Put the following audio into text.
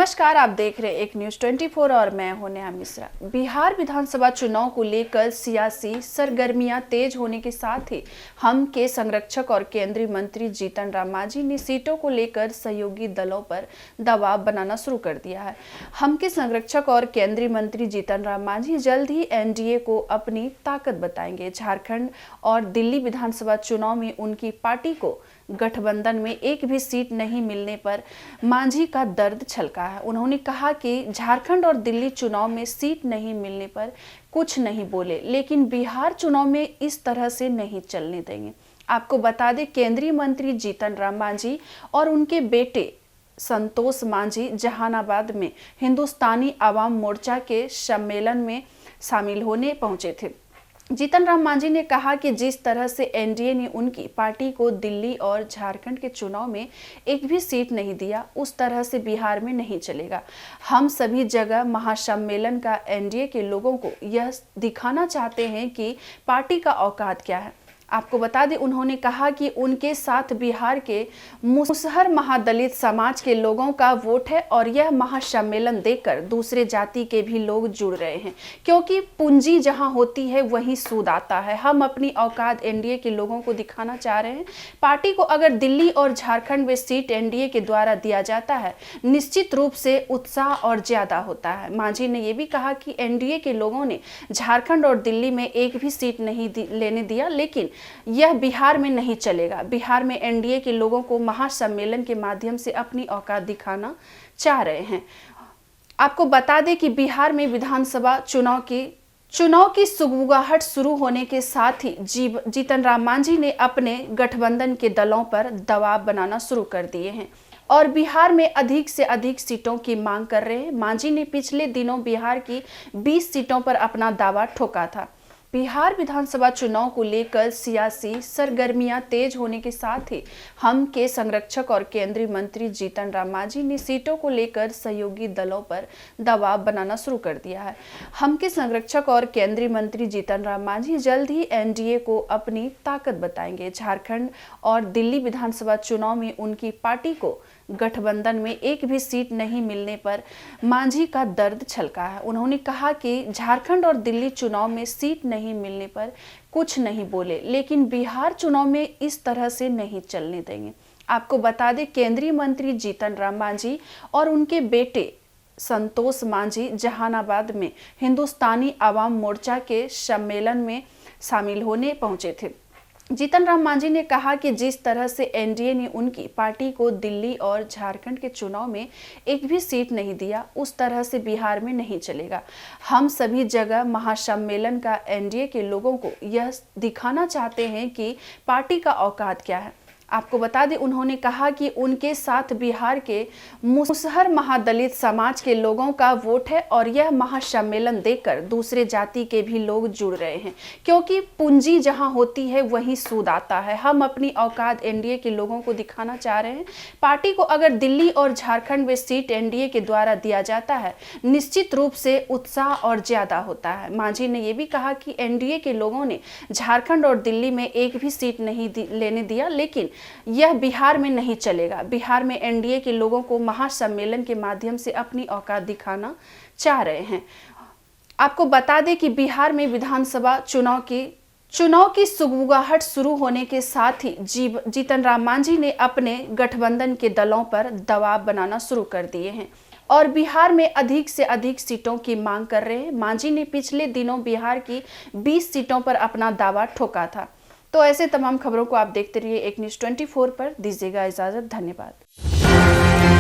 नमस्कार, आप देख रहे हैं एक न्यूज़ 24 और मैं हूं नेहा मिश्रा। बिहार विधानसभा चुनाव को लेकर सियासी सरगर्मियां तेज होने के साथ ही हम के संरक्षक और केंद्रीय मंत्री जीतन राम मांझी ने सीटों को लेकर सहयोगी दलों पर दबाव बनाना शुरू कर दिया है। हम के संरक्षक और केंद्रीय मंत्री जीतन राम मांझी जल्द ही एनडीए को अपनी ताकत बताएंगे। झारखंड और दिल्ली विधानसभा चुनाव में उनकी पार्टी को गठबंधन में एक भी सीट नहीं मिलने पर मांझी का दर्द छलका है। उन्होंने कहा कि झारखंड और दिल्ली चुनाव में सीट नहीं मिलने पर कुछ नहीं बोले, लेकिन बिहार चुनाव में इस तरह से नहीं चलने देंगे। आपको बता दें, केंद्रीय मंत्री जीतन राम मांझी और उनके बेटे संतोष मांझी जहानाबाद में हिंदुस्तानी आवाम मोर्चा के सम्मेलन में शामिल होने पहुंचे थे। जीतन राम मांझी ने कहा कि जिस तरह से एनडीए ने उनकी पार्टी को दिल्ली और झारखंड के चुनाव में एक भी सीट नहीं दिया, उस तरह से बिहार में नहीं चलेगा। हम सभी जगह महासम्मेलन का एनडीए के लोगों को यह दिखाना चाहते हैं कि पार्टी का औकात क्या है। आपको बता दें, उन्होंने कहा कि उनके साथ बिहार के मुसहर महादलित समाज के लोगों का वोट है और यह महासम्मेलन देखकर दूसरे जाति के भी लोग जुड़ रहे हैं, क्योंकि पूंजी जहां होती है वहीं सूद आता है। हम अपनी औकात एनडीए के लोगों को दिखाना चाह रहे हैं। पार्टी को अगर दिल्ली और झारखंड में सीट एनडीए के द्वारा दिया जाता है, निश्चित रूप से उत्साह और ज्यादा होता है। मांझी ने यह भी कहा कि एनडीए के लोगों ने झारखंड और दिल्ली में एक भी सीट नहीं लेने दिया, लेकिन यह बिहार में नहीं चलेगा। बिहार में एनडीए के लोगों को महासम्मेलन के माध्यम से अपनी औकात दिखाना चाह रहे हैं। आपको बता दें कि बिहार में विधानसभा चुनाव की सुगबुगाहट शुरू होने के साथ ही जीतन राम मांझी ने अपने गठबंधन के दलों पर दबाव बनाना शुरू कर दिए हैं और बिहार में अधिक से अधिक सीटों की मांग कर रहे हैं। मांझी ने पिछले दिनों बिहार की 20 सीटों पर अपना दावा ठोका था। बिहार विधानसभा चुनाव को लेकर सियासी सरगर्मियां तेज होने के साथ ही हम के संरक्षक और केंद्रीय मंत्री जीतन राम मांझी ने सीटों को लेकर सहयोगी दलों पर दबाव बनाना शुरू कर दिया है। हम के संरक्षक और केंद्रीय मंत्री जीतन राम मांझी जल्द ही एनडीए को अपनी ताकत बताएंगे। झारखंड और दिल्ली विधानसभा चुनाव में उनकी पार्टी को गठबंधन में एक भी सीट नहीं मिलने पर मांझी का दर्द छलका है। उन्होंने कहा कि झारखंड और दिल्ली चुनाव में सीट नहीं मिलने पर कुछ नहीं बोले, लेकिन बिहार चुनाव में इस तरह से नहीं चलने देंगे। आपको बता दें, केंद्रीय मंत्री जीतन राम मांझी और उनके बेटे संतोष मांझी जहानाबाद में हिंदुस्तानी आवाम मोर्चा के सम्मेलन में शामिल होने पहुंचे थे। जीतन राम मांझी ने कहा कि जिस तरह से एनडीए ने उनकी पार्टी को दिल्ली और झारखंड के चुनाव में एक भी सीट नहीं दिया, उस तरह से बिहार में नहीं चलेगा। हम सभी जगह महासम्मेलन का एनडीए के लोगों को यह दिखाना चाहते हैं कि पार्टी का औकात क्या है। आपको बता दें, उन्होंने कहा कि उनके साथ बिहार के मुसहर महादलित समाज के लोगों का वोट है और यह महासम्मेलन देखकर दूसरे जाति के भी लोग जुड़ रहे हैं, क्योंकि पूंजी जहां होती है वहीं सूद आता है। हम अपनी औकात एनडीए के लोगों को दिखाना चाह रहे हैं। पार्टी को अगर दिल्ली और झारखंड में सीट एनडीए के द्वारा दिया जाता है, निश्चित रूप से उत्साह और ज्यादा होता है। मांझी ने यह भी कहा कि एनडीए के लोगों ने झारखंड और दिल्ली में एक भी सीट नहीं लेने दिया, लेकिन यह बिहार में नहीं चलेगा। बिहार में एनडीए के लोगों को महासम्मेलन के माध्यम से अपनी औकात दिखाना चाह रहे हैं। आपको बता दें कि बिहार में विधानसभा चुनाव की सुगबुगाहट शुरू होने के साथ ही जीतन राम मांझी ने अपने गठबंधन के दलों पर दबाव बनाना शुरू कर दिए हैं और बिहार में अधिक से अधिक सीटों की मांग कर रहे हैं। मांझी ने पिछले दिनों बिहार की 20 सीटों पर अपना दावा ठोका था। तो ऐसे तमाम खबरों को आप देखते रहिए एक न्यूज़ 24 पर। दीजिएगा इजाजत। धन्यवाद।